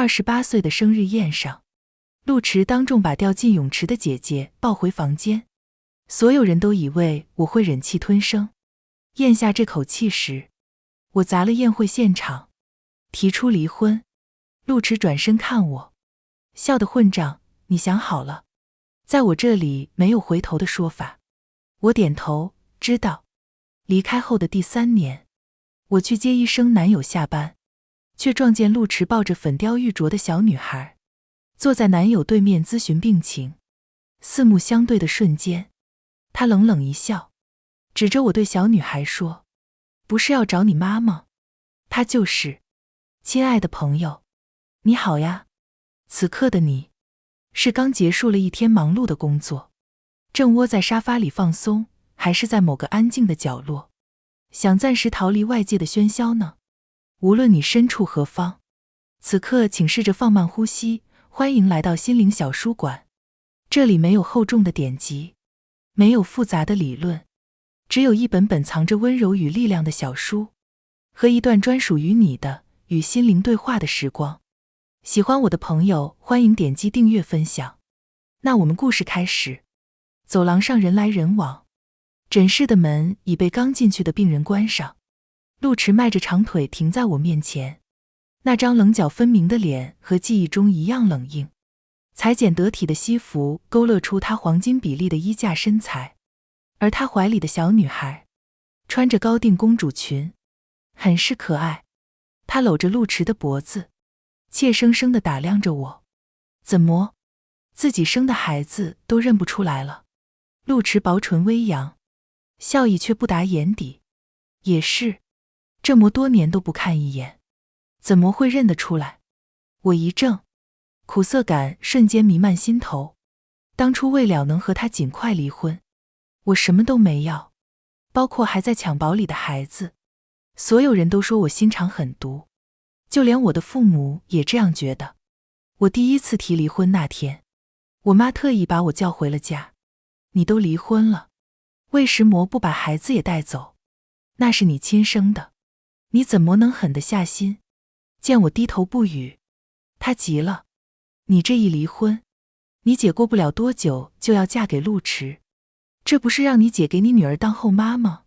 28岁的生日宴上，陆池当众把掉进泳池的姐姐抱回房间，所有人都以为我会忍气吞声。咽下这口气时，我砸了宴会现场，提出离婚。陆池转身看我，笑得混账，你想好了？在我这里没有回头的说法。我点头，知道。离开后的第3年，我去接医生男友下班，却撞见陆池抱着粉雕玉琢的小女孩，坐在男友对面咨询病情。四目相对的瞬间，他冷冷一笑，指着我对小女孩说：“不是要找你妈吗？她就是。亲爱的朋友，你好呀。此刻的你，是刚结束了一天忙碌的工作，正窝在沙发里放松，还是在某个安静的角落，想暂时逃离外界的喧嚣呢？无论你身处何方，此刻请试着放慢呼吸，欢迎来到心灵小书馆。这里没有厚重的典籍，没有复杂的理论，只有一本本藏着温柔与力量的小书，和一段专属于你的与心灵对话的时光。喜欢我的朋友，欢迎点击订阅分享。那我们故事开始。走廊上人来人往，诊室的门已被刚进去的病人关上。陆池迈着长腿停在我面前，那张棱角分明的脸和记忆中一样冷硬。裁剪得体的西服勾勒出她黄金比例的衣架身材，而她怀里的小女孩穿着高定公主裙，很是可爱。她搂着陆池的脖子，怯生生地打量着我。怎么，自己生的孩子都认不出来了？陆池薄唇微扬，笑意却不达眼底。也是，这么多年都不看一眼，怎么会认得出来？我一怔，苦涩感瞬间弥漫心头。当初为了能和他尽快离婚，我什么都没要，包括还在襁褓里的孩子。所有人都说我心肠狠毒，就连我的父母也这样觉得。我第一次提离婚那天，我妈特意把我叫回了家。你都离婚了，为什么不把孩子也带走？那是你亲生的，你怎么能狠得下心？见我低头不语，她急了。你这一离婚，你姐过不了多久就要嫁给陆池，这不是让你姐给你女儿当后妈吗？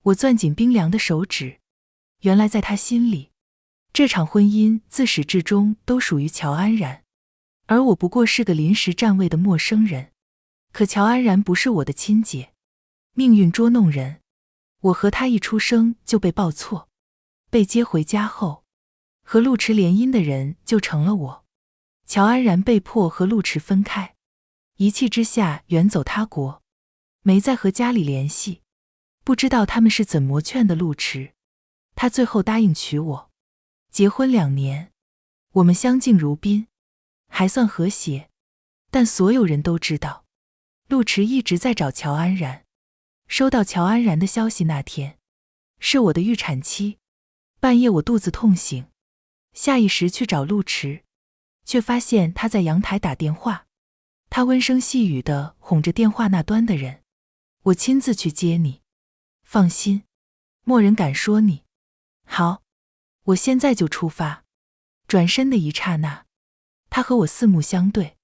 我攥紧冰凉的手指，原来在她心里，这场婚姻自始至终都属于乔安然，而我不过是个临时占位的陌生人。可乔安然不是我的亲姐，命运捉弄人，我和她一出生就被报错，被接回家后，和陆池联姻的人就成了我。乔安然被迫和陆池分开，一气之下远走他国，没再和家里联系。不知道他们是怎么劝的陆池，他最后答应娶我。结婚2年，我们相敬如宾，还算和谐。但所有人都知道，陆池一直在找乔安然。收到乔安然的消息那天，是我的预产期。半夜我肚子痛醒，下意识去找陆池，却发现他在阳台打电话。他温声细语地哄着电话那端的人：我亲自去接你，放心，没人敢说你。好，我现在就出发。转身的一刹那，他和我四目相对。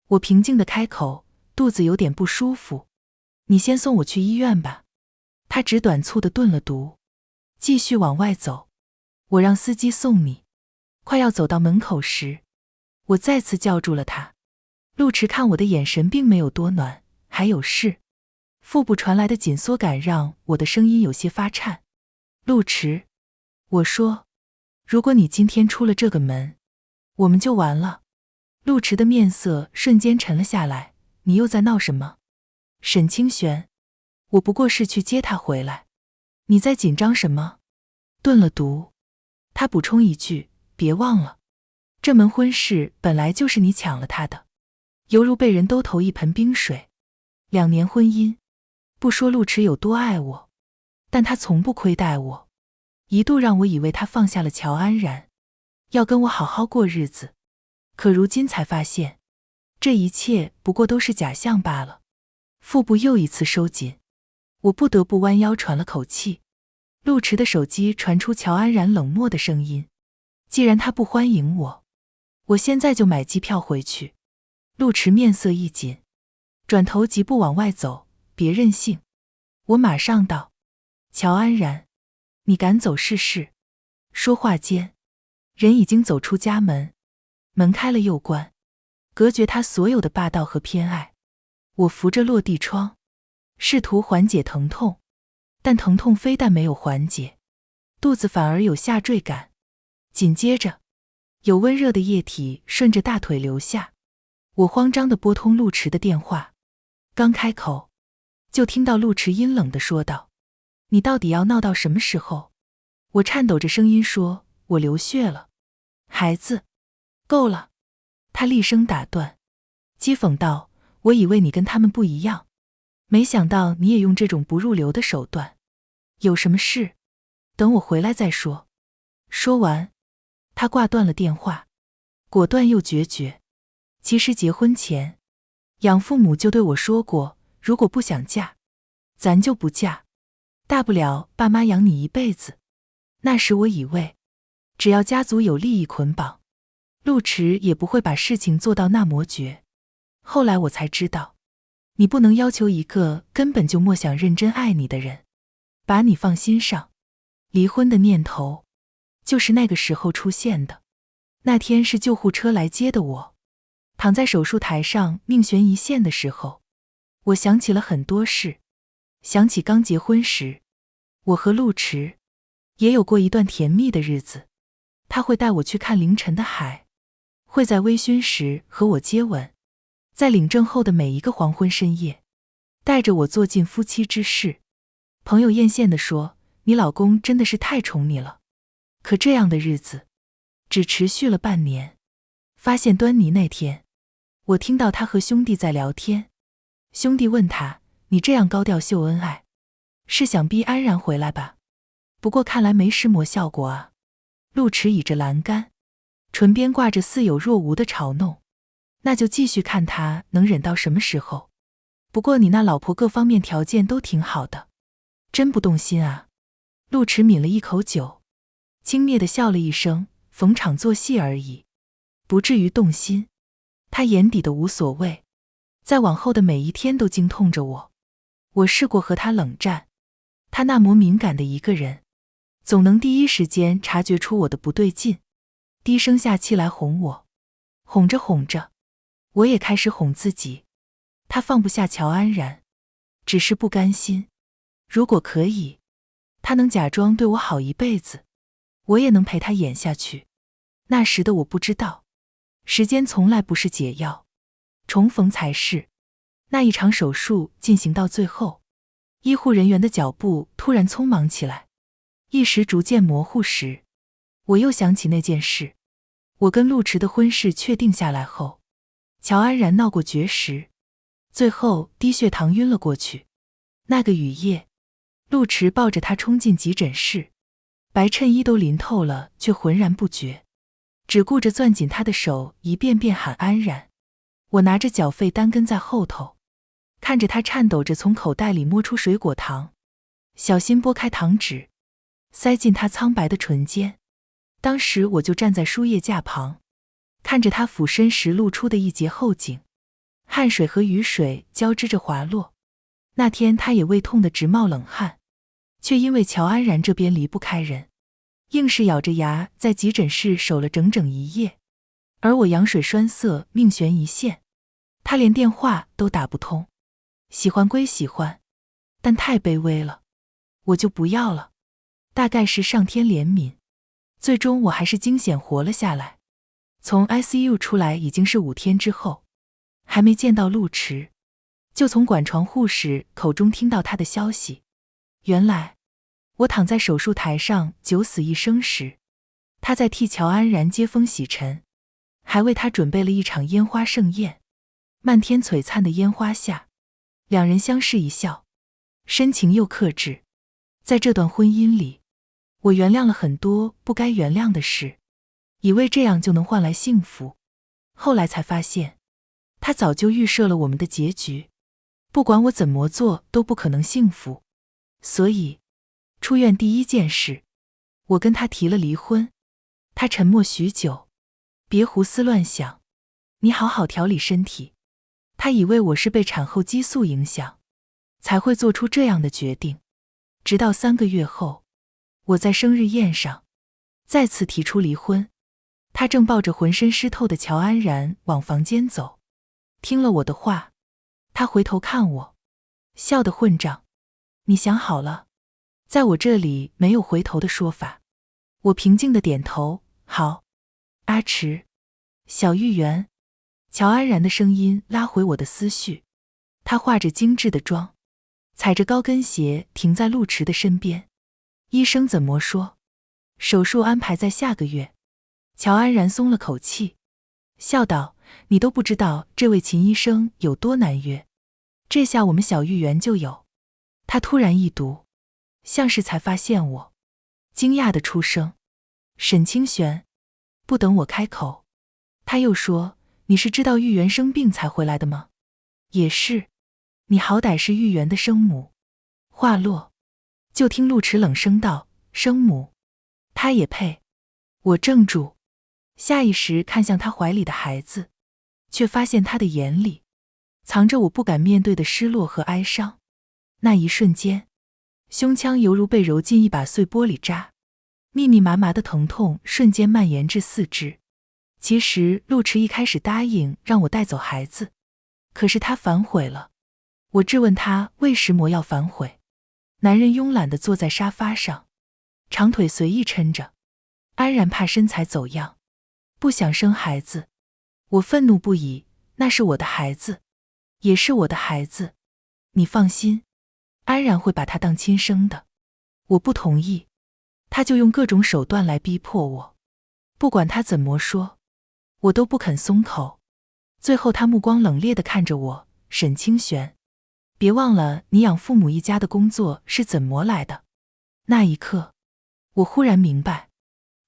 我平静地开口，肚子有点不舒服，你先送我去医院吧。他只短促地顿了读，继续往外走。我让司机送你。快要走到门口时，我再次叫住了他。陆池看我的眼神并没有多暖，还有事。腹部传来的紧缩感让我的声音有些发颤。陆池，我说，如果你今天出了这个门，我们就完了。陆池的面色瞬间沉了下来。你又在闹什么？沈清玄，我不过是去接他回来。你在紧张什么？顿了读，他补充一句，别忘了，这门婚事本来就是你抢了他的，犹如被人兜头一盆冰水。2年婚姻，不说陆池有多爱我，但他从不亏待我，一度让我以为他放下了乔安然，要跟我好好过日子。可如今才发现，这一切不过都是假象罢了。腹部又一次收紧，我不得不弯腰喘了口气。陆池的手机传出乔安然冷漠的声音：既然他不欢迎我，我现在就买机票回去。陆迟面色一紧，转头疾步往外走，别任性。我马上道：乔安然，你敢走试试。说话间，人已经走出家门，门开了又关，隔绝他所有的霸道和偏爱。我扶着落地窗，试图缓解疼痛，但疼痛非但没有缓解，肚子反而有下坠感。紧接着，有温热的液体顺着大腿流下。我慌张地拨通陆迟的电话，刚开口，就听到陆迟阴冷地说道：你到底要闹到什么时候？我颤抖着声音说：我流血了。孩子，够了。他厉声打断，讥讽道：我以为你跟他们不一样，没想到你也用这种不入流的手段。有什么事？等我回来再说。说完，他挂断了电话，果断又决绝。其实结婚前，养父母就对我说过，如果不想嫁，咱就不嫁，大不了爸妈养你一辈子。那时我以为，只要家族有利益捆绑，陆迟也不会把事情做到那么绝。后来我才知道，你不能要求一个根本就莫想认真爱你的人把你放心上。离婚的念头就是那个时候出现的。那天是救护车来接的我，躺在手术台上命悬一线的时候，我想起了很多事。想起刚结婚时，我和陆迟也有过一段甜蜜的日子。他会带我去看凌晨的海，会在微醺时和我接吻，在领证后的每一个黄昏深夜，带着我做尽夫妻之事。朋友艳羡地说，你老公真的是太宠你了。可这样的日子只持续了半年。发现端倪那天，我听到他和兄弟在聊天，兄弟问他，你这样高调秀恩爱，是想逼安然回来吧？不过看来没施魔效果啊。陆迟倚着栏杆，唇边挂着似有若无的嘲弄，那就继续看他能忍到什么时候。不过你那老婆各方面条件都挺好的，真不动心啊。陆迟抿了一口酒，轻蔑地笑了一声，逢场作戏而已，不至于动心。他眼底的无所谓，在往后的每一天都惊痛着我。我试过和他冷战，他那么敏感的一个人，总能第一时间察觉出我的不对劲，低声下气来哄我。哄着哄着，我也开始哄自己。他放不下乔安然，只是不甘心。如果可以，他能假装对我好一辈子，我也能陪他演下去。那时的我不知道，时间从来不是解药，重逢才是。那一场手术进行到最后，医护人员的脚步突然匆忙起来，意识逐渐模糊时，我又想起那件事。我跟陆迟的婚事确定下来后，乔安然闹过绝食，最后低血糖晕了过去。那个雨夜，陆迟抱着她冲进急诊室，白衬衣都淋透了，却浑然不觉，只顾着攥紧她的手，一遍遍喊安然。我拿着缴费单跟在后头，看着她颤抖着从口袋里摸出水果糖，小心拨开糖纸，塞进她苍白的唇间。当时我就站在输液架旁，看着她俯身时露出的一截后颈，汗水和雨水交织着滑落。那天她也胃痛得直冒冷汗，却因为乔安然这边离不开人，硬是咬着牙在急诊室守了整整一夜。而我羊水栓塞，命悬一线，她连电话都打不通。喜欢归喜欢，但太卑微了，我就不要了。大概是上天怜悯，最终我还是惊险活了下来。从 ICU 出来已经是5天之后，还没见到陆迟，就从管床护士口中听到他的消息。原来我躺在手术台上九死一生时，他在替乔安然接风洗尘，还为他准备了一场烟花盛宴。漫天璀璨的烟花下，两人相视一笑，深情又克制。在这段婚姻里，我原谅了很多不该原谅的事，以为这样就能换来幸福。后来才发现，他早就预设了我们的结局，不管我怎么做都不可能幸福。所以出院第一件事，我跟他提了离婚。他沉默许久，别胡思乱想，你好好调理身体。他以为我是被产后激素影响，才会做出这样的决定。直到3个月后，我在生日宴上再次提出离婚。他正抱着浑身湿透的乔安然往房间走，听了我的话，他回头看我，笑得混账。你想好了？在我这里没有回头的说法。我平静地点头，好。阿池，小玉圆。乔安然的声音拉回我的思绪。她化着精致的妆，踩着高跟鞋停在陆池的身边。医生怎么说？手术安排在下个月。乔安然松了口气，笑道，你都不知道这位秦医生有多难约，这下我们小玉圆就有。他突然一读，像是才发现我，惊讶地出声，沈清玄。不等我开口，他又说，你是知道玉圆生病才回来的吗？也是，你好歹是玉圆的生母。话落，就听陆池冷声道，生母，他也配？我怔住，下意识看向他怀里的孩子，却发现他的眼里藏着我不敢面对的失落和哀伤。那一瞬间，胸腔犹如被揉进一把碎玻璃渣，密密麻麻的疼痛瞬间蔓延至四肢。其实陆池一开始答应让我带走孩子，可是他反悔了。我质问他为什么要反悔。男人慵懒地坐在沙发上，长腿随意抻着，安然怕身材走样，不想生孩子。我愤怒不已，那是我的孩子，也是我的孩子，你放心，安然会把他当亲生的。我不同意，他就用各种手段来逼迫我，不管他怎么说，我都不肯松口。最后他目光冷冽地看着我，沈清玄，别忘了你养父母一家的工作是怎么来的。那一刻，我忽然明白，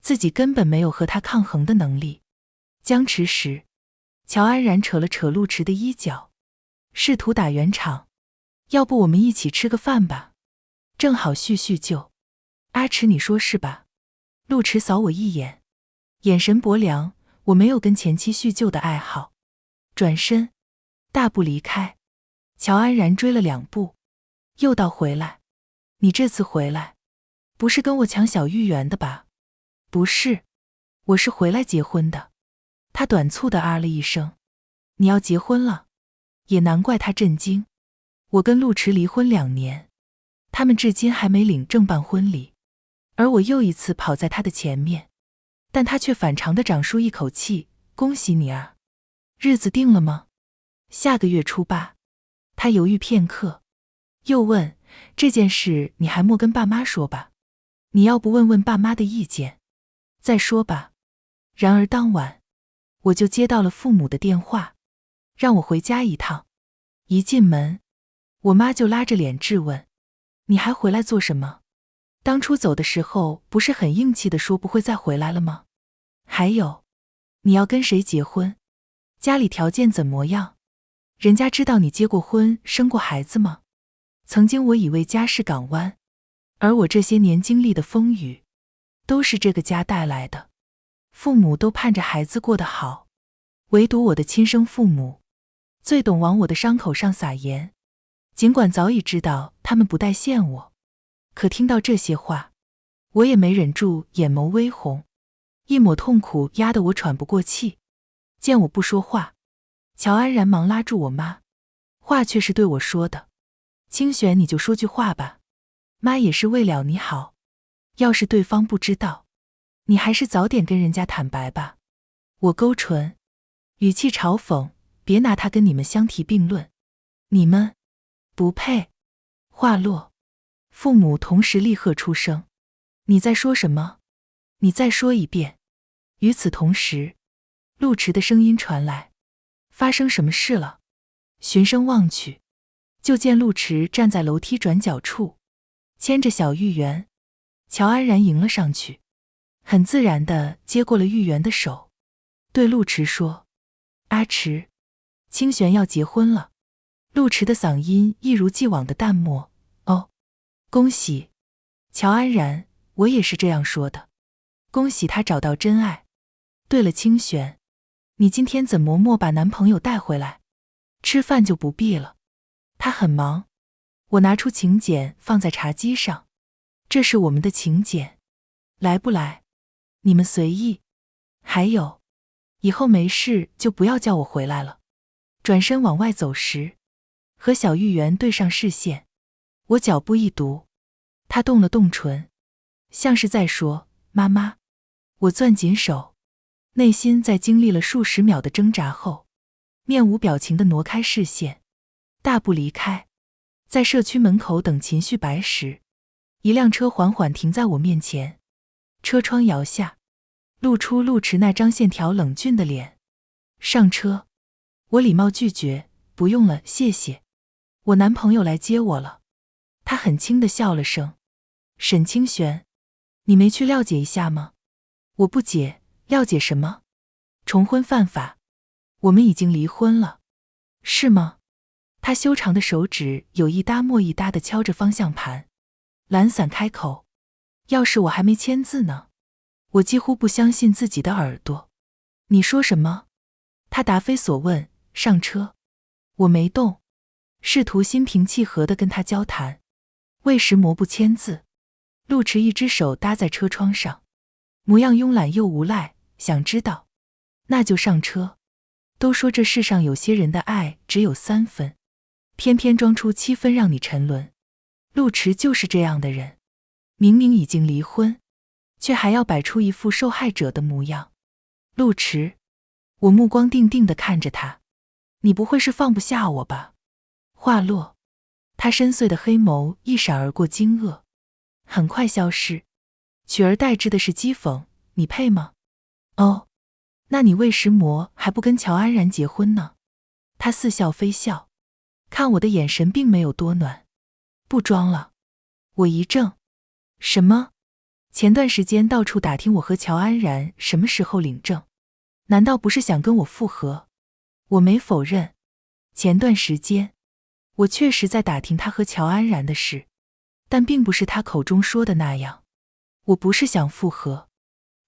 自己根本没有和他抗衡的能力。僵持时，乔安然扯了扯陆池的衣角，试图打圆场，要不我们一起吃个饭吧，正好叙叙旧。阿池你说是吧？陆池扫我一眼，眼神薄凉，我没有跟前妻叙旧的爱好。转身大步离开。乔安然追了2步，又倒回来，你这次回来不是跟我抢小玉圆的吧？不是，我是回来结婚的。他短促地啊了一声，你要结婚了？也难怪他震惊。我跟陆池离婚2年，他们至今还没领证办婚礼，而我又一次跑在他的前面，但他却反常地长舒一口气，恭喜你啊。日子定了吗？下个月初8。他犹豫片刻，又问，这件事你还莫跟爸妈说吧？你要不问问爸妈的意见再说吧。然而当晚，我就接到了父母的电话，让我回家一趟。一进门，我妈就拉着脸质问，你还回来做什么？当初走的时候不是很硬气地说不会再回来了吗？还有，你要跟谁结婚？家里条件怎么样？人家知道你结过婚生过孩子吗？曾经我以为家是港湾，而我这些年经历的风雨都是这个家带来的。父母都盼着孩子过得好，唯独我的亲生父母最懂往我的伤口上撒盐。尽管早已知道他们不待见我，可听到这些话，我也没忍住眼眸微红，一抹痛苦压得我喘不过气。见我不说话，乔安然忙拉住我妈，话却是对我说的，清玄你就说句话吧，妈也是为了你好，要是对方不知道，你还是早点跟人家坦白吧。我勾唇，语气嘲讽，别拿他跟你们相提并论，你们不配。话落，父母同时厉喝出声，你在说什么？你再说一遍。与此同时，陆池的声音传来，发生什么事了？循声望去，就见陆池站在楼梯转角处，牵着小玉圆。乔安然迎了上去，很自然地接过了玉圆的手，对陆池说，阿池，清玄要结婚了。陆池的嗓音一如既往的淡漠，哦，恭喜。乔安然，我也是这样说的，恭喜他找到真爱。对了，清玄，你今天怎么没把男朋友带回来？吃饭就不必了。他很忙。我拿出请柬放在茶几上，这是我们的请柬，来不来？你们随意。还有，以后没事就不要叫我回来了。转身往外走时，和小玉媛对上视线，我脚步一读，她动了动唇，像是在说妈妈。我攥紧手，内心在经历了数十秒的挣扎后，面无表情地挪开视线，大步离开。在社区门口等秦旭白时，一辆车缓缓停在我面前，车窗摇下，露出陆池那张线条冷峻的脸。上车，我礼貌拒绝，不用了，谢谢。我男朋友来接我了。他很轻地笑了声。沈清玄，你没去了解一下吗？我不解，了解什么？重婚犯法，我们已经离婚了。是吗？他修长的手指有一搭没一搭地敲着方向盘，懒散开口，要是我还没签字呢。我几乎不相信自己的耳朵。你说什么？他答非所问。上车。我没动，试图心平气和地跟他交谈。为什么不签字？陆池一只手搭在车窗上，模样慵懒又无赖。想知道？那就上车。都说这世上有些人的爱只有3分，偏偏装出7分让你沉沦。陆池就是这样的人，明明已经离婚，却还要摆出一副受害者的模样。陆池，我目光定定地看着他，你不会是放不下我吧？话落，他深邃的黑眸一闪而过惊愕，很快消失，取而代之的是讥讽。你配吗？哦，那你为什么还不跟乔安然结婚呢？他似笑非笑，看我的眼神并没有多暖。不装了。我一怔。什么？前段时间到处打听我和乔安然什么时候领证，难道不是想跟我复合？我没否认，前段时间我确实在打听他和乔安然的事，但并不是他口中说的那样。我不是想复合，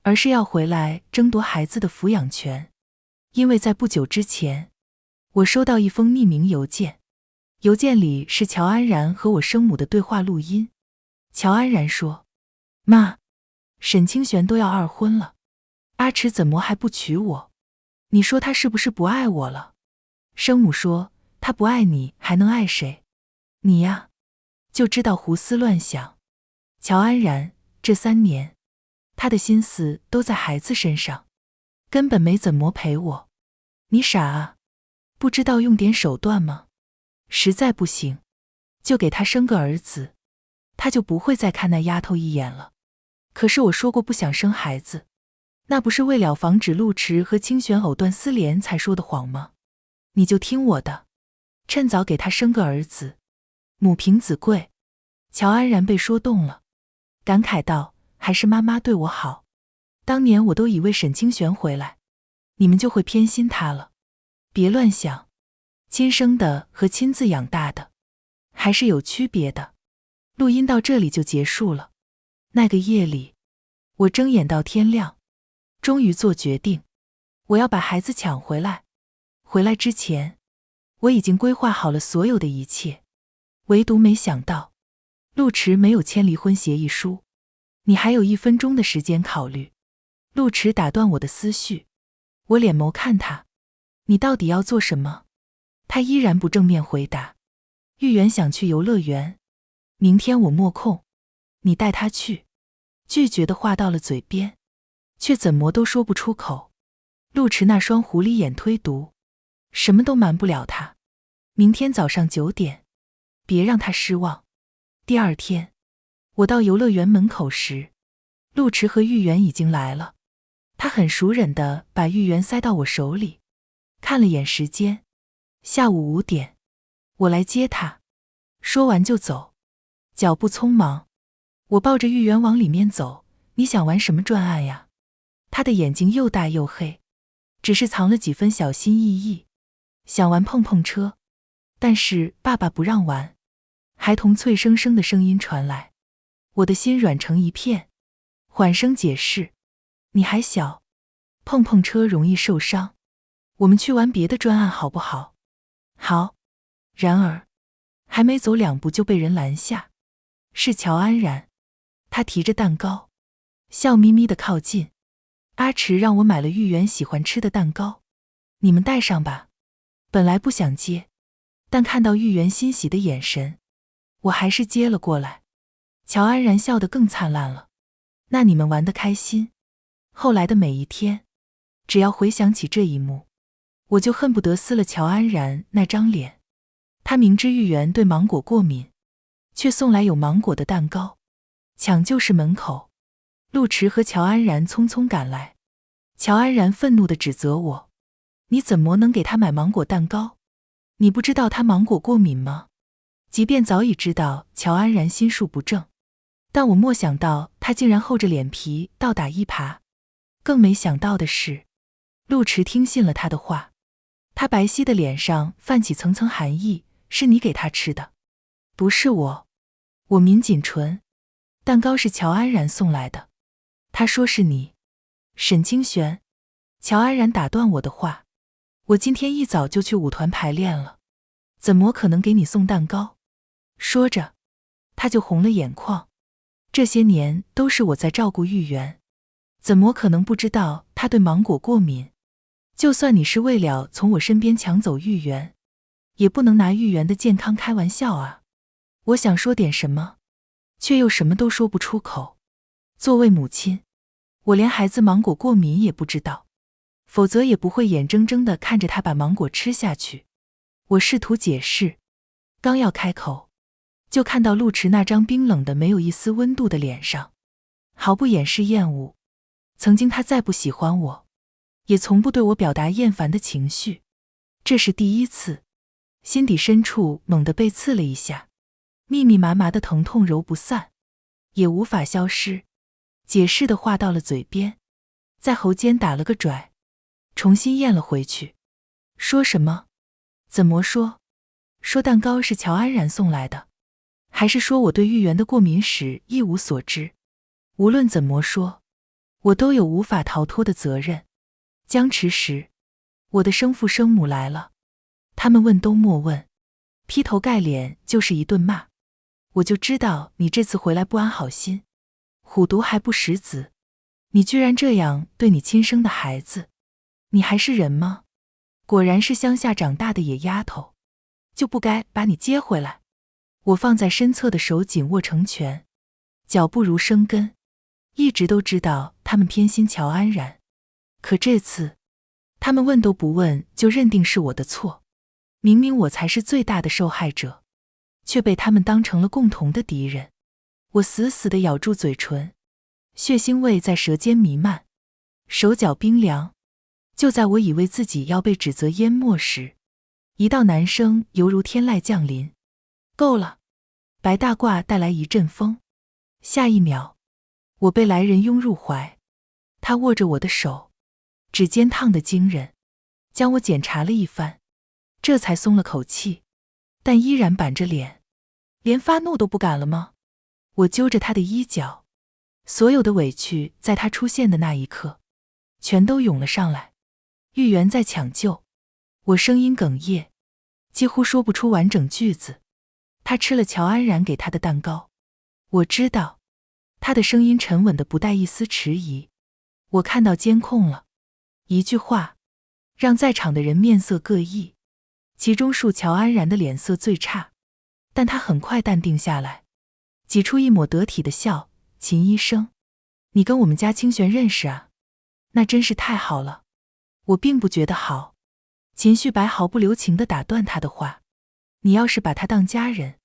而是要回来争夺孩子的抚养权。因为在不久之前，我收到一封匿名邮件，邮件里是乔安然和我生母的对话录音。乔安然说：妈，沈清玄都要2婚了，阿池怎么还不娶我？你说他是不是不爱我了？生母说他不爱你还能爱谁？你呀，就知道胡思乱想。乔安然这3年，他的心思都在孩子身上，根本没怎么陪我。你傻啊，不知道用点手段吗？实在不行，就给他生个儿子，他就不会再看那丫头一眼了。可是我说过不想生孩子，那不是为了防止陆池和清玄藕断丝连才说的谎吗？你就听我的，趁早给他生个儿子，母凭子贵。乔安然被说动了，感慨道：还是妈妈对我好，当年我都以为沈清玄回来，你们就会偏心他了。别乱想，亲生的和亲自养大的还是有区别的。录音到这里就结束了。那个夜里，我睁眼到天亮，终于做决定，我要把孩子抢回来。回来之前，我已经规划好了所有的一切，唯独没想到，陆池没有签离婚协议书。你还有1分钟的时间考虑。陆池打断我的思绪，我脸眸看他，你到底要做什么？他依然不正面回答。玉媛想去游乐园，明天我没空，你带他去。拒绝的话到了嘴边，却怎么都说不出口。陆池那双狐狸眼推毒，什么都瞒不了他。明天早上9点，别让他失望。第2天，我到游乐园门口时，陆池和玉媛已经来了。他很熟稔地把玉媛塞到我手里，看了眼时间，下午5点，我来接他。说完就走，脚步匆忙。我抱着玉媛往里面走。你想玩什么专案呀？他的眼睛又大又黑，只是藏了几分小心翼翼。想玩碰碰车，但是爸爸不让玩。孩童脆生生的声音传来，我的心软成一片。缓声解释，你还小，碰碰车容易受伤，我们去玩别的专案好不好？好。然而，还没走2步就被人拦下，是乔安然。他提着蛋糕，笑眯眯地靠近。阿池让我买了玉圆喜欢吃的蛋糕，你们带上吧。本来不想接，但看到玉圆欣喜的眼神，我还是接了过来。乔安然笑得更灿烂了。那你们玩得开心？后来的每一天，只要回想起这一幕，我就恨不得撕了乔安然那张脸。他明知玉圆对芒果过敏，却送来有芒果的蛋糕。抢救室门口，陆池和乔安然匆匆赶来。乔安然愤怒地指责我：你怎么能给他买芒果蛋糕？你不知道他芒果过敏吗？即便早已知道乔安然心术不正，但我没想到他竟然厚着脸皮倒打一耙。更没想到的是，陆池听信了他的话，他白皙的脸上泛起层层寒意。是你给他吃的？不是我。我抿紧唇，蛋糕是乔安然送来的。他说是你。沈清玄。乔安然打断我的话，我今天一早就去舞团排练了，怎么可能给你送蛋糕？说着，他就红了眼眶。这些年都是我在照顾玉圆，怎么可能不知道他对芒果过敏？就算你是为了从我身边抢走玉圆，也不能拿玉圆的健康开玩笑啊！我想说点什么，却又什么都说不出口。作为母亲，我连孩子芒果过敏也不知道，否则也不会眼睁睁地看着他把芒果吃下去。我试图解释，刚要开口，就看到陆池那张冰冷的没有一丝温度的脸上，毫不掩饰厌恶。曾经他再不喜欢我，也从不对我表达厌烦的情绪，这是第一次。心底深处猛地被刺了一下，密密麻麻的疼痛揉不散，也无法消失。解释的话到了嘴边，在喉间打了个拽，重新咽了回去。说什么？怎么说？说蛋糕是乔安然送来的，还是说我对玉圆的过敏史一无所知？无论怎么说，我都有无法逃脱的责任。僵持时，我的生父生母来了。他们问都莫问，劈头盖脸就是一顿骂。我就知道你这次回来不安好心，虎毒还不食子，你居然这样对你亲生的孩子，你还是人吗？果然是乡下长大的野丫头，就不该把你接回来。我放在身侧的手紧握成拳，脚步如生根。一直都知道他们偏心乔安然，可这次他们问都不问就认定是我的错。明明我才是最大的受害者，却被他们当成了共同的敌人。我死死地咬住嘴唇，血腥味在舌尖弥漫，手脚冰凉。就在我以为自己要被指责淹没时，一道男声犹如天籁降临。够了！白大褂带来一阵风，下一秒，我被来人拥入怀。他握着我的手，指尖烫得惊人，将我检查了一番，这才松了口气，但依然板着脸。连发怒都不敢了吗？我揪着他的衣角，所有的委屈在他出现的那一刻全都涌了上来。玉圆在抢救，我声音哽咽，几乎说不出完整句子。他吃了乔安然给他的蛋糕，我知道。他的声音沉稳的不带一丝迟疑。我看到监控了，一句话让在场的人面色各异，其中恕乔安然的脸色最差，但他很快淡定下来，挤出一抹得体的笑。秦医生，你跟我们家清玄认识啊？那真是太好了。我并不觉得好。秦旭白毫不留情地打断他的话，你要是把他当家人，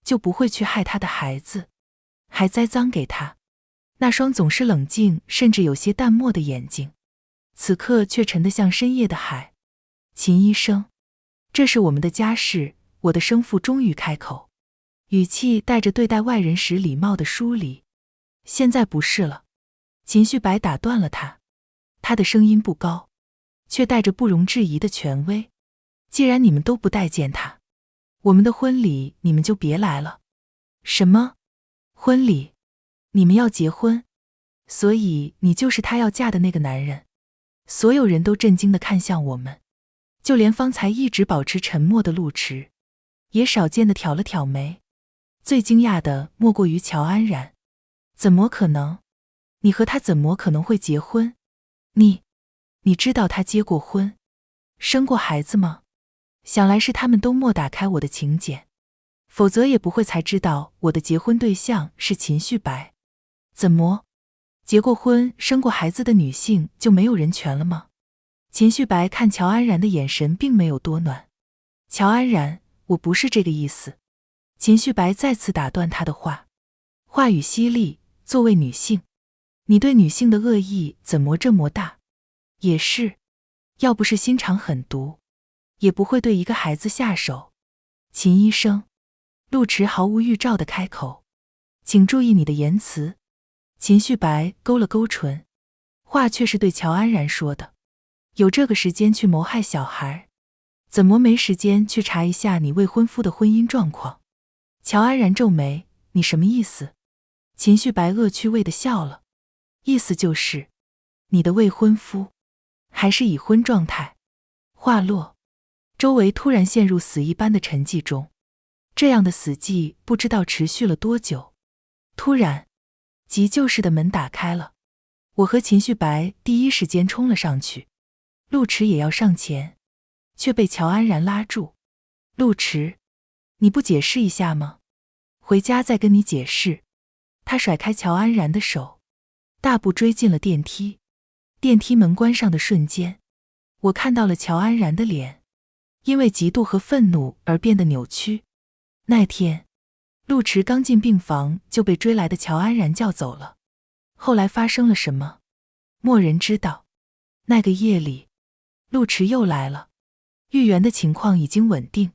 就不会去害他的孩子，还栽赃给他。那双总是冷静甚至有些淡漠的眼睛，此刻却沉得像深夜的海。秦医生，这是我们的家事。我的生父终于开口，语气带着对待外人时礼貌的疏离。现在不是了。秦旭白打断了他，他的声音不高，却带着不容置疑的权威。既然你们都不待见他，我们的婚礼你们就别来了。什么？婚礼？你们要结婚？所以你就是他要嫁的那个男人？所有人都震惊地看向我们，就连方才一直保持沉默的陆池，也少见地挑了挑眉。最惊讶的莫过于乔安然。怎么可能？你和他怎么可能会结婚？你知道他结过婚，生过孩子吗？想来是他们都没打开我的请柬，否则也不会才知道我的结婚对象是秦旭白。怎么，结过婚、生过孩子的女性就没有人权了吗？秦旭白看乔安然的眼神并没有多暖。乔安然，我不是这个意思。秦旭白再次打断他的话，话语犀利，作为女性，你对女性的恶意怎么这么大？也是，要不是心肠狠毒，也不会对一个孩子下手。秦医生，陆池毫无预兆地开口，请注意你的言辞。秦旭白勾了勾唇，话却是对乔安然说的。有这个时间去谋害小孩，怎么没时间去查一下你未婚夫的婚姻状况？乔安然皱眉，你什么意思？秦旭白恶趣味地笑了，意思就是，你的未婚夫还是已婚状态。话落，周围突然陷入死一般的沉寂中，这样的死寂不知道持续了多久。突然，急救室的门打开了，我和秦旭白第一时间冲了上去，陆池也要上前，却被乔安然拉住。陆池，你不解释一下吗？回家再跟你解释。他甩开乔安然的手，大步追进了电梯。电梯门关上的瞬间，我看到了乔安然的脸，因为嫉妒和愤怒而变得扭曲。那天，陆池刚进病房就被追来的乔安然叫走了。后来发生了什么，没人知道。那个夜里，陆池又来了，玉媛的情况已经稳定，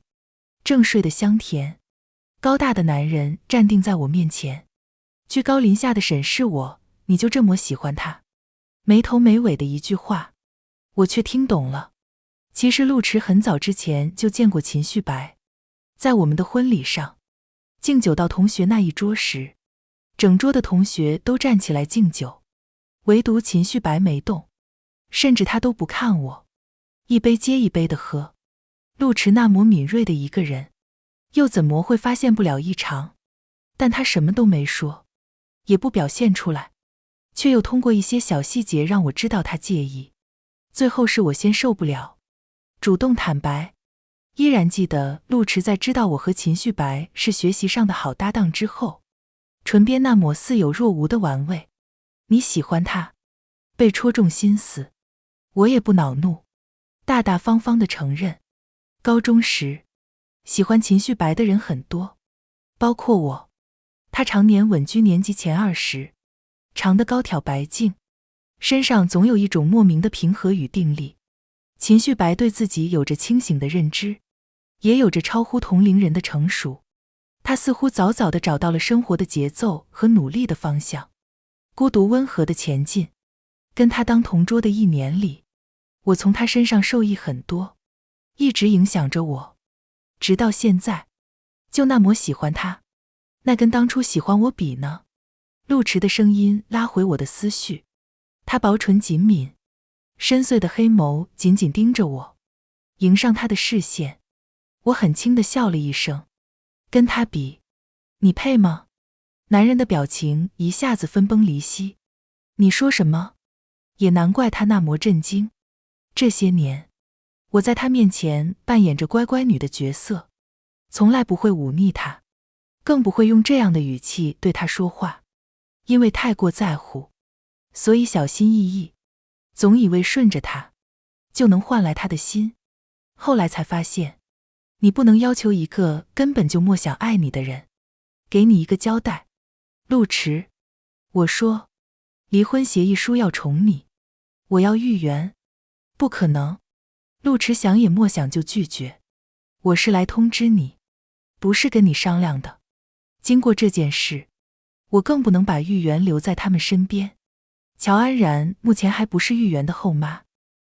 正睡得香甜。高大的男人站定在我面前，居高临下的审视我，你就这么喜欢他？没头没尾的一句话，我却听懂了。其实陆池很早之前就见过秦旭白，在我们的婚礼上，敬酒到同学那一桌时，整桌的同学都站起来敬酒，唯独秦旭白没动，甚至他都不看我，一杯接一杯的喝。陆池那么敏锐的一个人，又怎么会发现不了异常？但他什么都没说，也不表现出来，却又通过一些小细节让我知道他介意。最后是我先受不了，主动坦白。依然记得陆池在知道我和秦旭白是学习上的好搭档之后，唇边那抹似有若无的玩味。你喜欢他？被戳中心思，我也不恼怒，大大方方地承认。高中时，喜欢秦旭白的人很多，包括我。他常年稳居年级前20，长得高挑白净，身上总有一种莫名的平和与定力。秦旭白对自己有着清醒的认知，也有着超乎同龄人的成熟。他似乎早早地找到了生活的节奏和努力的方向，孤独温和地前进。跟他当同桌的1年里，我从他身上受益很多，一直影响着我，直到现在，就那么喜欢他。那跟当初喜欢我比呢？陆池的声音拉回我的思绪，他薄唇紧抿，深邃的黑眸紧紧盯着我，迎上他的视线。我很轻地笑了一声，跟他比，你配吗？男人的表情一下子分崩离析。你说什么？也难怪他那么震惊。这些年，我在他面前扮演着乖乖女的角色，从来不会忤逆他，更不会用这样的语气对他说话。因为太过在乎，所以小心翼翼，总以为顺着他就能换来他的心。后来才发现，你不能要求一个根本就莫想爱你的人给你一个交代。陆池，我说，离婚协议书要重拟，我要玉媛。不可能。陆池想也莫想就拒绝，我是来通知你，不是跟你商量的。经过这件事，我更不能把玉媛留在他们身边。乔安然目前还不是玉媛的后妈，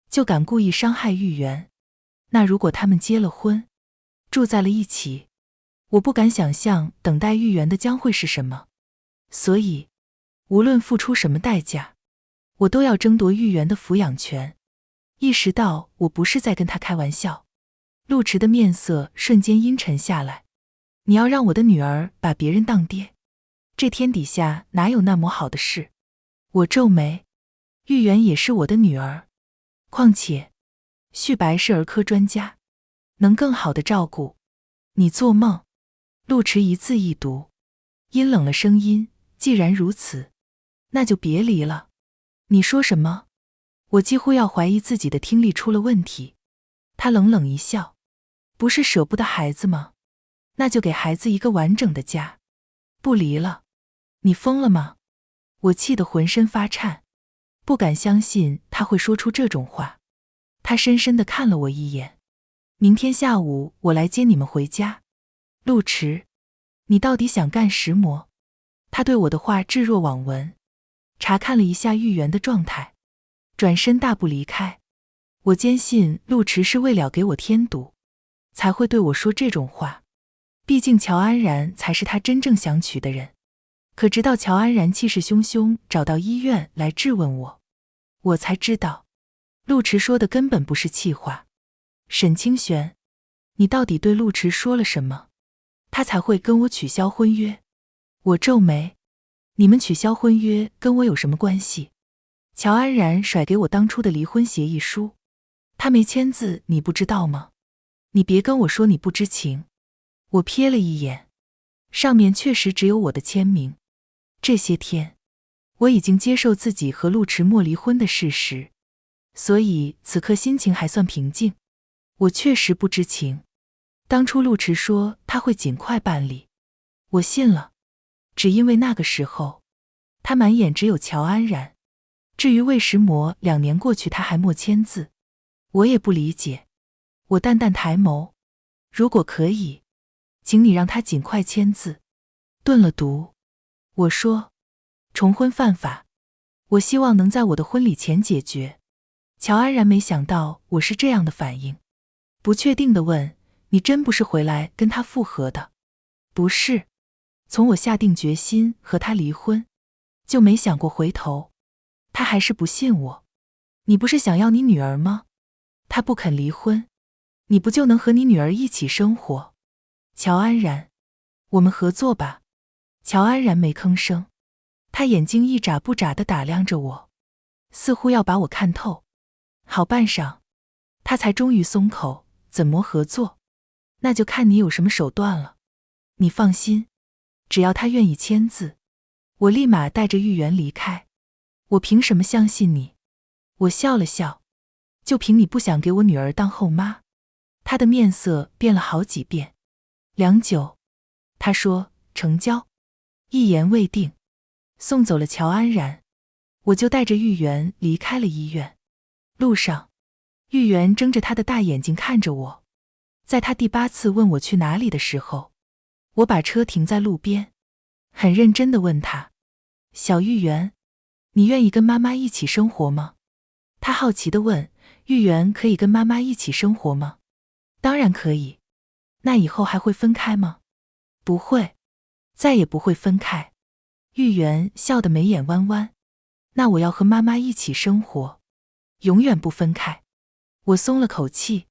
就敢故意伤害玉媛。那如果他们结了婚，住在了一起，我不敢想象等待玉媛的将会是什么。所以，无论付出什么代价，我都要争夺玉媛的抚养权。意识到我不是在跟他开玩笑，陆池的面色瞬间阴沉下来。你要让我的女儿把别人当爹？这天底下哪有那么好的事？我皱眉，玉媛也是我的女儿，况且旭白是儿科专家，能更好的照顾。你做梦！陆池一字一读，阴冷了声音，既然如此，那就别离了。你说什么？我几乎要怀疑自己的听力出了问题。他冷冷一笑，不是舍不得孩子吗？那就给孩子一个完整的家，不离了。你疯了吗？我气得浑身发颤，不敢相信他会说出这种话。他深深地看了我一眼。明天下午我来接你们回家。陆池，你到底想干什么？他对我的话置若罔闻，查看了一下玉媛的状态，转身大步离开。我坚信陆池是为了给我添堵，才会对我说这种话。毕竟乔安然才是他真正想娶的人。可直到乔安然气势汹汹找到医院来质问我，我才知道，陆池说的根本不是气话。沈清玄，你到底对陆池说了什么？他才会跟我取消婚约？我皱眉，你们取消婚约跟我有什么关系？乔安然甩给我当初的离婚协议书，他没签字，你不知道吗？你别跟我说你不知情。我瞥了一眼，上面确实只有我的签名。这些天，我已经接受自己和陆池默离婚的事实，所以此刻心情还算平静。我确实不知情。当初陆池说他会尽快办理，我信了，只因为那个时候，他满眼只有乔安然。至于魏石魔2年过去他还没签字，我也不理解。我淡淡抬眸，如果可以，请你让他尽快签字。顿了读，我说，重婚犯法，我希望能在我的婚礼前解决。乔安然没想到我是这样的反应，不确定地问，你真不是回来跟他复合的？不是，从我下定决心和他离婚，就没想过回头。他还是不信我。你不是想要你女儿吗？他不肯离婚，你不就能和你女儿一起生活？乔安然，我们合作吧。乔安然没吭声，他眼睛一眨不眨地打量着我，似乎要把我看透。好半晌，他才终于松口，怎么合作？那就看你有什么手段了。你放心，只要他愿意签字，我立马带着玉媛离开。我凭什么相信你？我笑了笑，就凭你不想给我女儿当后妈？他的面色变了好几遍。良久，他说，成交。一言未定，送走了乔安然，我就带着玉媛离开了医院。路上，玉媛睁着她的大眼睛看着我。在她第8次问我去哪里的时候，我把车停在路边，很认真地问她，小玉媛，你愿意跟妈妈一起生活吗？她好奇地问，玉媛可以跟妈妈一起生活吗？当然可以。那以后还会分开吗？不会，再也不会分开。玉媛笑得眉眼弯弯。那我要和妈妈一起生活，永远不分开。我松了口气，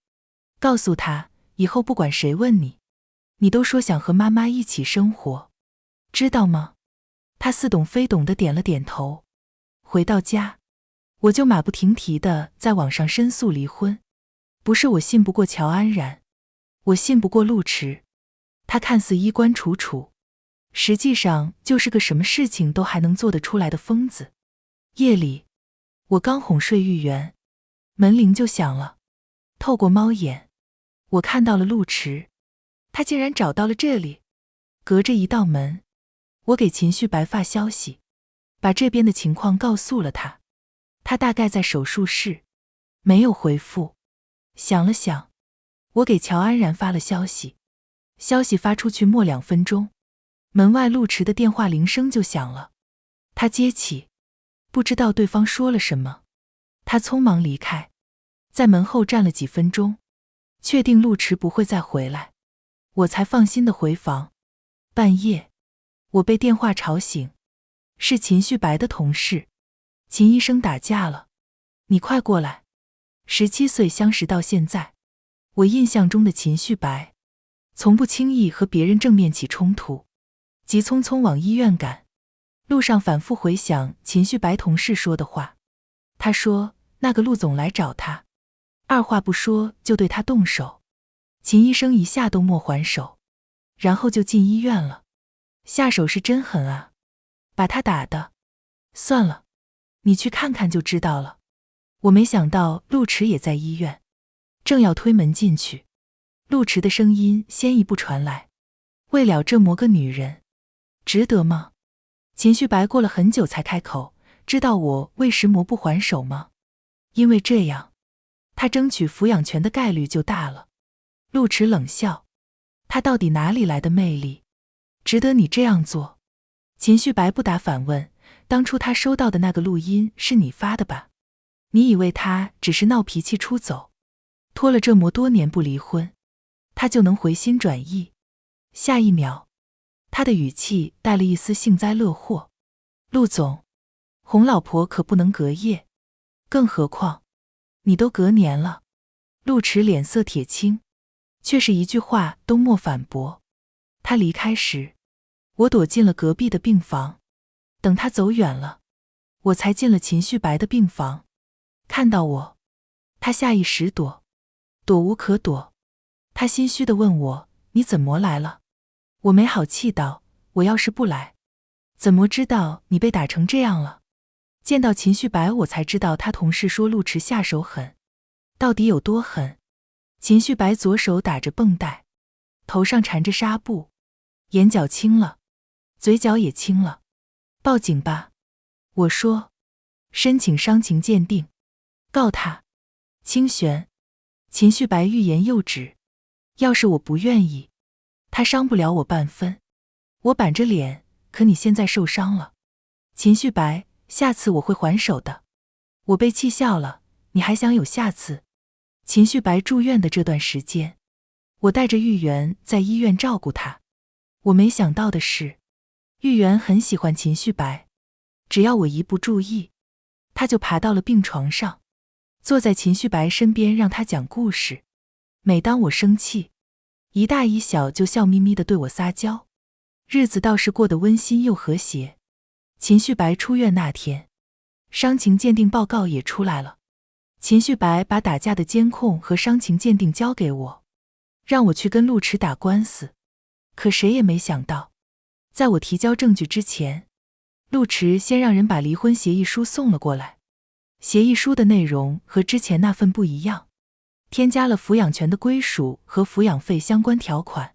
告诉她，以后不管谁问你，你都说想和妈妈一起生活，知道吗？她似懂非懂地点了点头。回到家，我就马不停蹄地在网上申诉离婚。不是我信不过乔安然，我信不过陆池。他看似衣冠楚楚，实际上就是个什么事情都还能做得出来的疯子。夜里，我刚哄睡玉媛，门铃就响了。透过猫眼，我看到了陆池，他竟然找到了这里。隔着一道门，我给秦旭白发消息，把这边的情况告诉了他。他大概在手术室，没有回复。想了想，我给乔安然发了消息。消息发出去没2分钟，门外陆池的电话铃声就响了。他接起，不知道对方说了什么。他匆忙离开，在门后站了几分钟，确定陆池不会再回来，我才放心地回房。半夜，我被电话吵醒，是秦旭白的同事。秦医生打架了，你快过来。17岁相识到现在，我印象中的秦旭白，从不轻易和别人正面起冲突，急匆匆往医院赶，路上反复回想秦旭白同事说的话。他说那个陆总来找他，二话不说就对他动手，秦医生一下都莫还手，然后就进医院了。下手是真狠啊，把他打的。算了，你去看看就知道了。我没想到陆池也在医院，正要推门进去，陆池的声音先一步传来，为了这么个女人，值得吗？秦旭白过了很久才开口，知道我为什么不还手吗？因为这样，他争取抚养权的概率就大了。陆池冷笑，他到底哪里来的魅力，值得你这样做？秦旭白不答反问，当初他收到的那个录音是你发的吧？你以为他只是闹脾气出走，拖了这么多年不离婚，他就能回心转意？下一秒，他的语气带了一丝幸灾乐祸。陆总，哄老婆可不能隔夜，更何况你都隔年了。陆池脸色铁青，却是一句话都莫反驳。他离开时，我躲进了隔壁的病房，等他走远了，我才进了秦旭白的病房。看到我，他下意识躲无可躲。他心虚地问我，你怎么来了？我没好气道，我要是不来，怎么知道你被打成这样了？见到秦旭白，我才知道他同事说陆池下手狠，到底有多狠。秦旭白左手打着绷带，头上缠着纱布，眼角青了，嘴角也青了。报警吧，我说，申请伤情鉴定，告他。清玄，秦旭白欲言又止，要是我不愿意，他伤不了我半分。我板着脸，可你现在受伤了。秦旭白，下次我会还手的。我被气笑了，你还想有下次？秦旭白住院的这段时间，我带着玉媛在医院照顾他。我没想到的是，玉媛很喜欢秦旭白，只要我一不注意，他就爬到了病床上，坐在秦旭白身边让他讲故事。每当我生气，一大一小就笑眯眯地对我撒娇，日子倒是过得温馨又和谐。秦旭白出院那天，伤情鉴定报告也出来了。秦旭白把打架的监控和伤情鉴定交给我，让我去跟陆池打官司。可谁也没想到，在我提交证据之前，陆池先让人把离婚协议书送了过来。协议书的内容和之前那份不一样，添加了抚养权的归属和抚养费相关条款，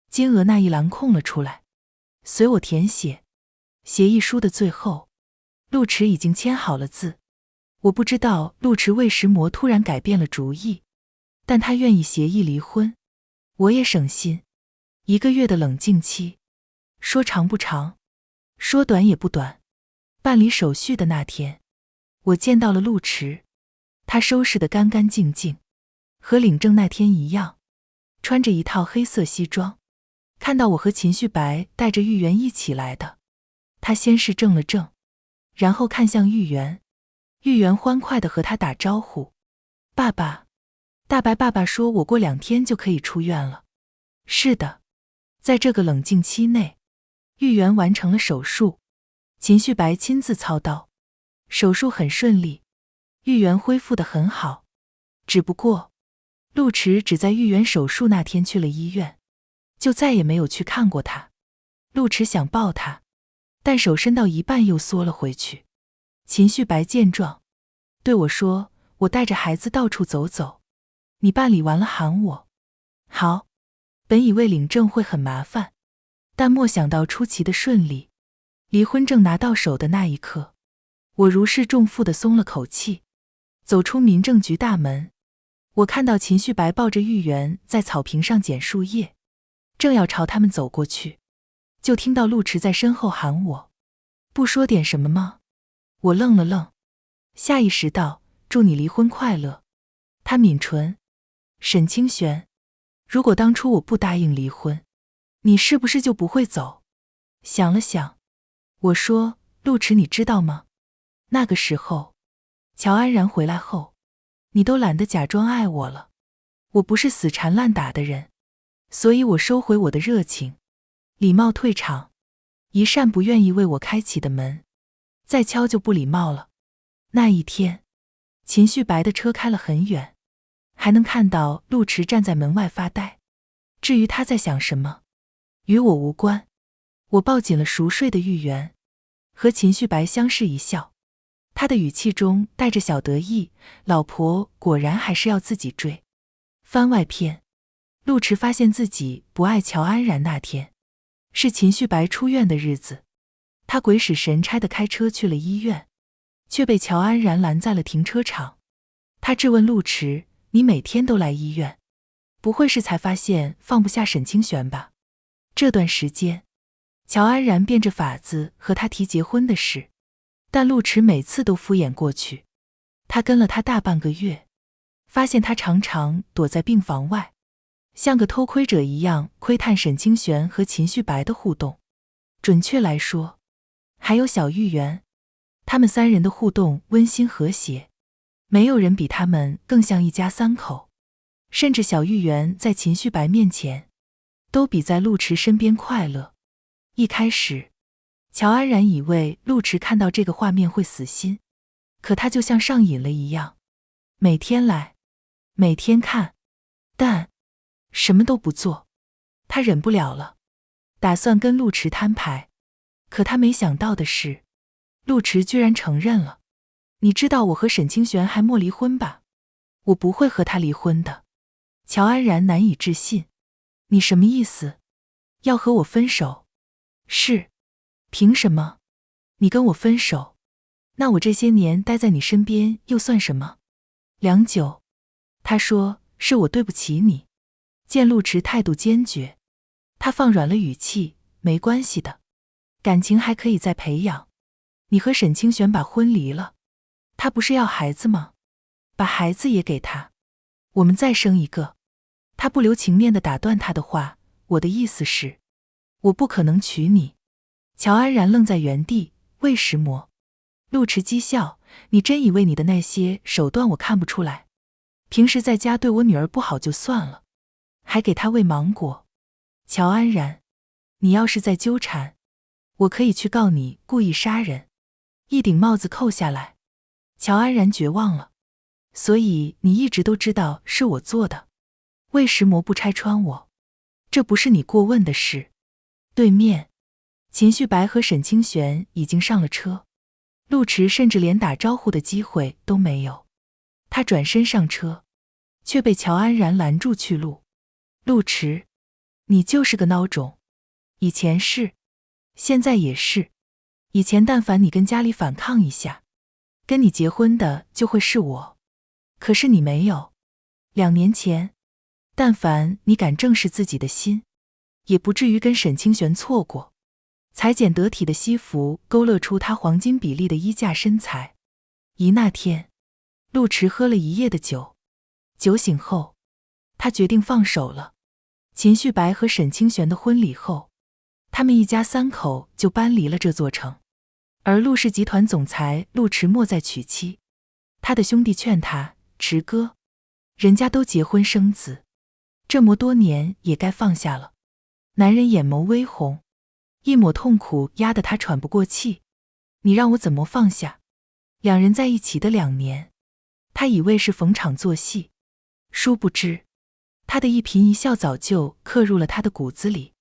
金额那一栏空了出来，随我填写。协议书的最后，陆池已经签好了字。我不知道陆池为什么突然改变了主意，但他愿意协议离婚，我也省心。1个月的冷静期，说长不长，说短也不短。办理手续的那天，我见到了陆池，他收拾得干干净净，和领证那天一样，穿着一套黑色西装。看到我和秦旭白带着玉媛一起来的，他先是怔了怔，然后看向玉媛。玉媛欢快地和他打招呼，爸爸。大白爸爸说我过2天就可以出院了。是的，在这个冷静期内，玉媛完成了手术，秦旭白亲自操刀，手术很顺利，玉媛恢复得很好。只不过，陆池只在玉媛手术那天去了医院，就再也没有去看过她。陆池想抱她，但手伸到一半又缩了回去。秦旭白见状，对我说，我带着孩子到处走走，你办理完了喊我。好。本以为领证会很麻烦，但没想到出奇的顺利。离婚证拿到手的那一刻，我如释重负地松了口气。走出民政局大门，我看到秦旭白抱着玉媛在草坪上捡树叶，正要朝他们走过去，就听到陆池在身后喊我，不说点什么吗？我愣了愣，下意识道，祝你离婚快乐。他抿唇，沈清玄，如果当初我不答应离婚，你是不是就不会走？想了想，我说，陆池你知道吗？那个时候，乔安然回来后，你都懒得假装爱我了。我不是死缠烂打的人，所以我收回我的热情，礼貌退场。一扇不愿意为我开启的门，再敲就不礼貌了。那一天，秦旭白的车开了很远，还能看到陆池站在门外发呆。至于他在想什么，与我无关。我抱紧了熟睡的玉媛，和秦旭白相视一笑，他的语气中带着小得意，老婆果然还是要自己追。番外篇，陆池发现自己不爱乔安然那天，是秦旭白出院的日子。他鬼使神差地开车去了医院，却被乔安然拦在了停车场。他质问陆池：你每天都来医院，不会是才发现放不下沈清玄吧？这段时间，乔安然变着法子和他提结婚的事，但陆池每次都敷衍过去。他跟了他大半个月，发现他常常躲在病房外，像个偷窥者一样窥探沈清玄和秦旭白的互动。准确来说，还有小玉媛，他们三人的互动温馨和谐，没有人比他们更像一家三口。甚至小玉媛在秦旭白面前，都比在陆池身边快乐。一开始，乔安然以为陆池看到这个画面会死心，可他就像上瘾了一样，每天来，每天看，但什么都不做。他忍不了了，打算跟陆池摊牌。可他没想到的是，陆池居然承认了。你知道我和沈清玄还没离婚吧？我不会和他离婚的。乔安然难以置信。你什么意思？要和我分手？是。凭什么？你跟我分手，那我这些年待在你身边又算什么？良久，他说，是我对不起你。见陆池态度坚决，他放软了语气，没关系的，感情还可以再培养。你和沈清玄把婚离了，他不是要孩子吗？把孩子也给他，我们再生一个。他不留情面地打断他的话，我的意思是，我不可能娶你。乔安然愣在原地，为什么？陆池讥笑，你真以为你的那些手段我看不出来？平时在家对我女儿不好就算了，还给她喂芒果。乔安然，你要是再纠缠，我可以去告你故意杀人。一顶帽子扣下来，乔安然绝望了。所以你一直都知道是我做的，为什么不拆穿我？这不是你过问的事。对面，秦旭白和沈清玄已经上了车，陆池甚至连打招呼的机会都没有。他转身上车，却被乔安然拦住去路。陆池，你就是个孬种，以前是，现在也是。以前但凡你跟家里反抗一下，跟你结婚的就会是我。可是你没有。2年前，但凡你敢正视自己的心，也不至于跟沈清玄错过。裁剪得体的西服勾勒出他黄金比例的衣架身材。那天，陆池喝了一夜的酒，酒醒后，他决定放手了。秦旭白和沈清玄的婚礼后，他们一家3口就搬离了这座城。而陆氏集团总裁陆池莫再娶妻，他的兄弟劝他，池哥，人家都结婚生子，这么多年也该放下了。男人眼眸微红，一抹痛苦压得他喘不过气。你让我怎么放下？2人在一起的2年，他以为是逢场作戏，殊不知，他的一颦一笑早就刻入了他的骨子里。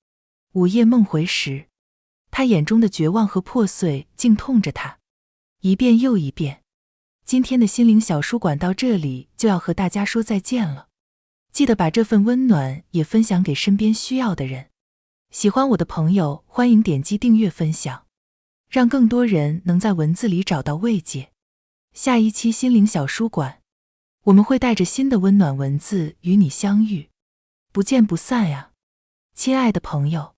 午夜梦回时，他眼中的绝望和破碎竟痛着他，一遍又一遍。今天的心灵小书馆到这里就要和大家说再见了，记得把这份温暖也分享给身边需要的人。喜欢我的朋友欢迎点击订阅分享，让更多人能在文字里找到慰藉。下一期心灵小书馆，我们会带着新的温暖文字与你相遇，不见不散呀，亲爱的朋友。